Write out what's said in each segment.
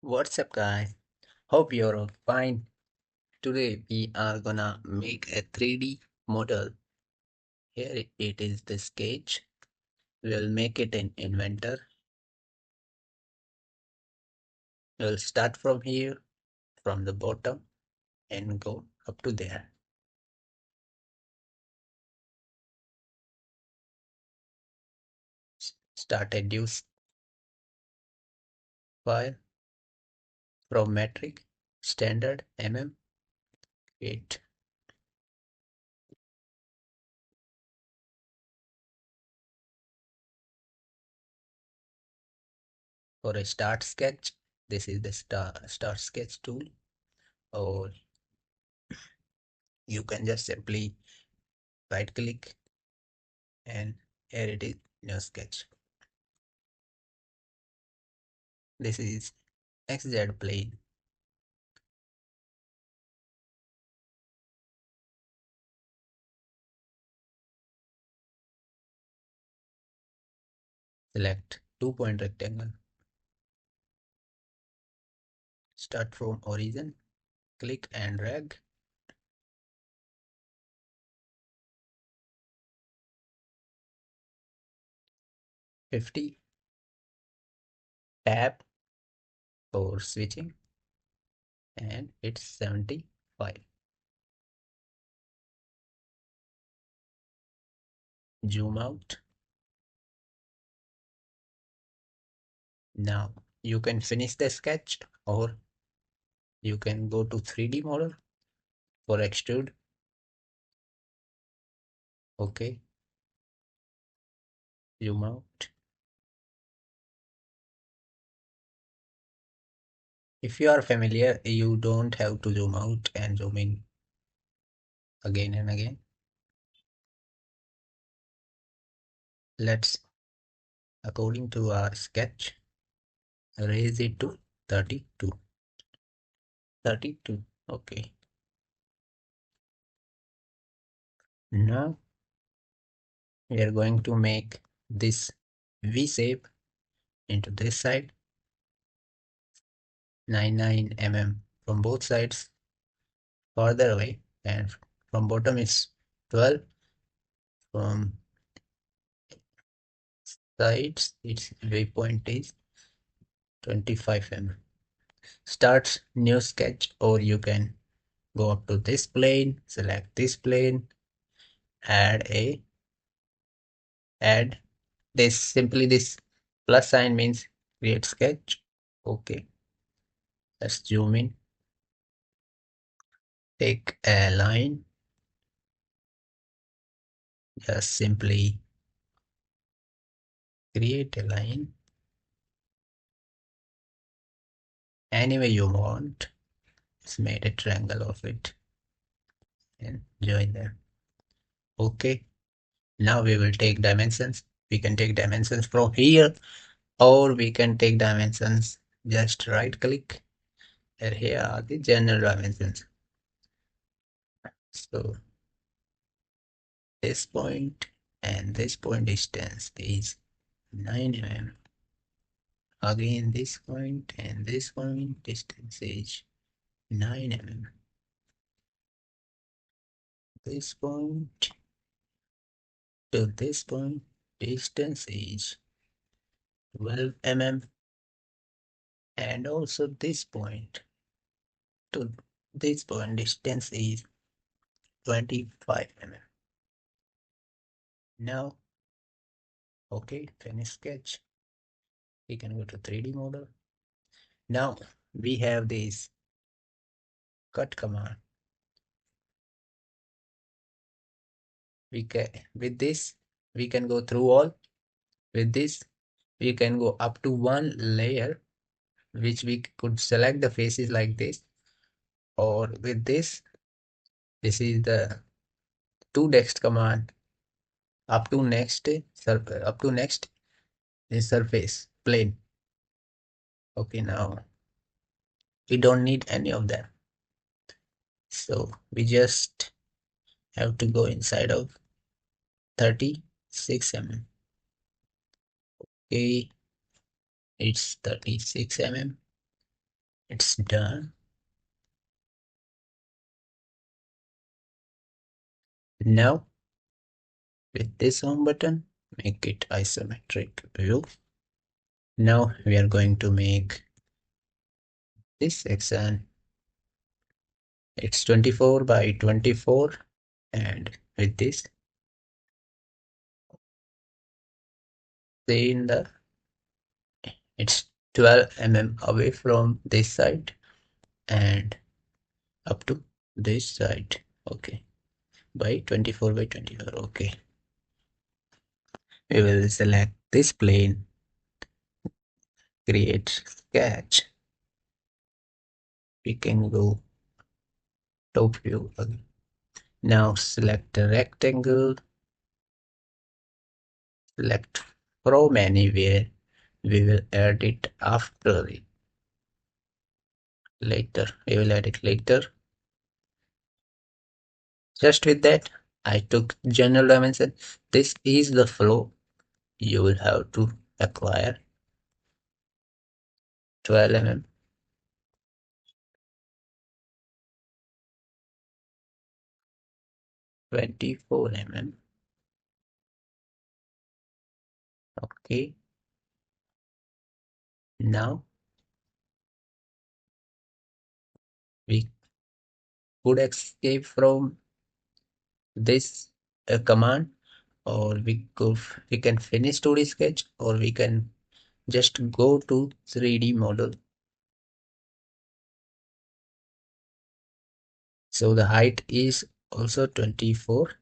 What's up, guys? Hope you're all fine. Today we are gonna make a 3D model. Here it is the sketch. We'll make it in Inventor. We'll start from here, from the bottom, and go up to there. Start a deuce file from metric, standard, create. For a start sketch, this is the start sketch tool, or you can just simply right click and here it is, new sketch. This is XZ plane. Select 2-point rectangle. Start from origin. Click and drag. $50. Tab for switching. And it's 75. Zoom out. Now you can finish the sketch or you can go to 3D model for extrude. Okay. Zoom out. If you are familiar, you don't have to zoom out and zoom in again and again. Let's, according to our sketch, raise it to 32. 32. Okay. Now we are going to make this V shape into this side, 99 mm from both sides, further away, and from bottom is 12, from sides its waypoint is 25 mm. Start new sketch, or you can go up to this plane, select this plane, add this, simply this plus sign means create sketch. Okay, let's zoom in. Take a line, just simply create a line any way you want. Just made a triangle of it and join them. Okay, now we will take dimensions. We can take dimensions from here, or we can take dimensions, just right click, and here are the general dimensions. So this point and this point distance is 9 mm. Again this point and this point distance is 9 mm. This point to this point distance is 12 mm, and also this point to this point distance is 25 mm. Now, okay, finish sketch. We can go to 3D model. Now we have this cut command. We can, with this we can go through all. With this we can go up to one layer, which we could select the faces like this, or with this is the to next command, up to next up to next is surface plane. Okay, now we don't need any of them, so we just have to go inside of 36 mm. Okay, it's 36 mm. It's done. Now with this home button, make it isometric view. Now we are going to make this section. It's 24 by 24, and with this, say in the it's 12 mm away from this side and up to this side. Okay, by 24 by 24. Okay, we will select this plane, create sketch. We can go top view again. Now select the rectangle, select from anywhere. We will add it after it later. We will add it later. Just with that, I took general dimension. This is the flow you will have to acquire 12 mm, 24 mm. Okay, now we could escape from this command, or we can finish 2D sketch, or we can just go to 3D model. So the height is also 24.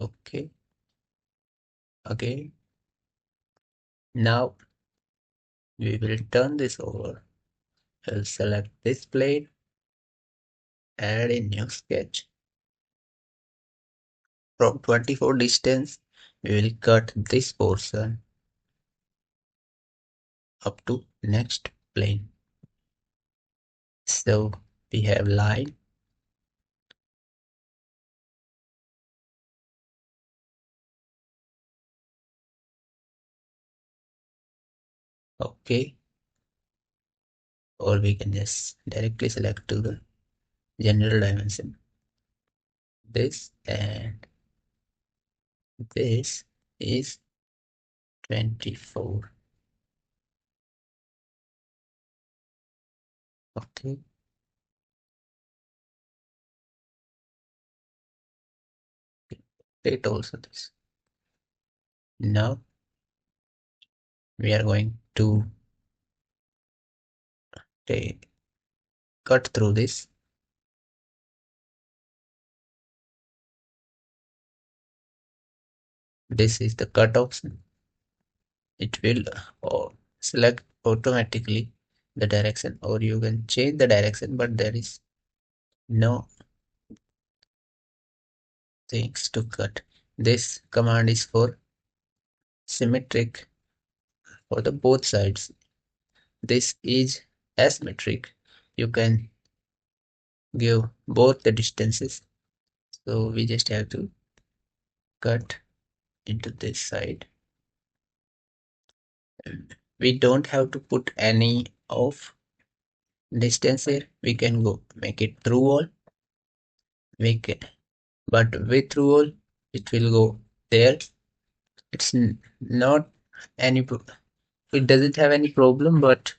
Okay, okay. Now we will turn this over. We'll select this plane, add a new sketch. From 24 distance, we will cut this portion up to next plane. So we have line. Okay, or we can just directly select to the general dimension. This and this is 24. Okay, it also this. Now we are going to take cut through this. This is the cut option. It will select automatically the direction, or you can change the direction, but there is no things to cut. This command is for symmetric for the both sides. This is asymmetric. You can give both the distances. So we just have to cut into this side. We don't have to put any of distance here. We can go make it through wall. We can, but with through wall, it will go there. It's not any. It doesn't have any problem, but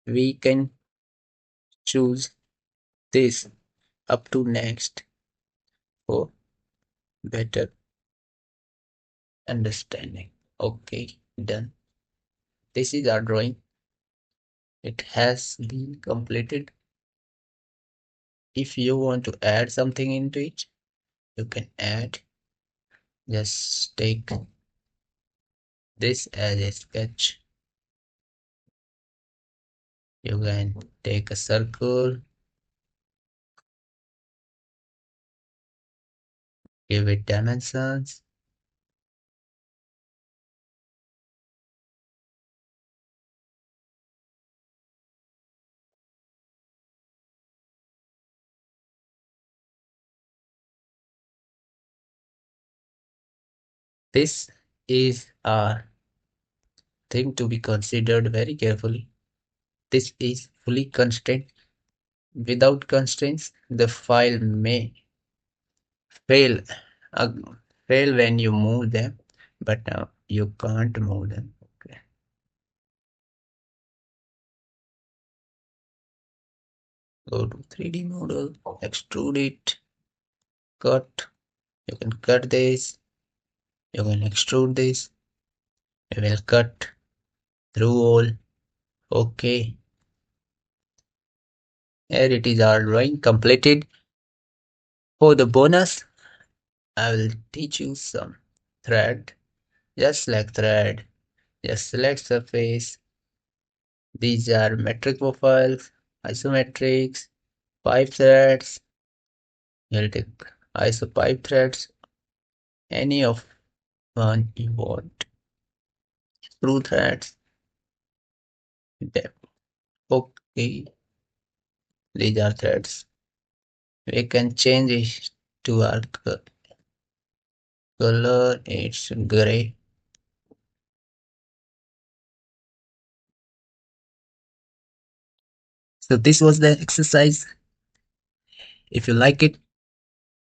we can choose this up to next for better understanding. Okay, done. This is our drawing. It has been completed. If you want to add something into it, you can add. Just take this as a sketch. You can take a circle, give it dimensions. This is are thing to be considered very carefully. This is fully constrained. Without constraints, the file may fail uh, fail when you move them, but now you can't move them. Okay. Go to 3D model, extrude it, cut. You can cut this, you can extrude this, you will cut through all. Okay. Here it is, our drawing completed. For the bonus, I will teach you some thread. Just select thread, just select surface. These are metric profiles, isometrics, pipe threads. You'll take iso pipe threads, any of one you want. Screw threads. Depth. Okay, these are threads. We can change it to our color. It's gray. So this was the exercise. If you like it,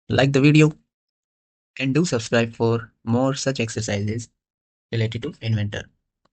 like the video and do subscribe for more such exercises related to Inventor.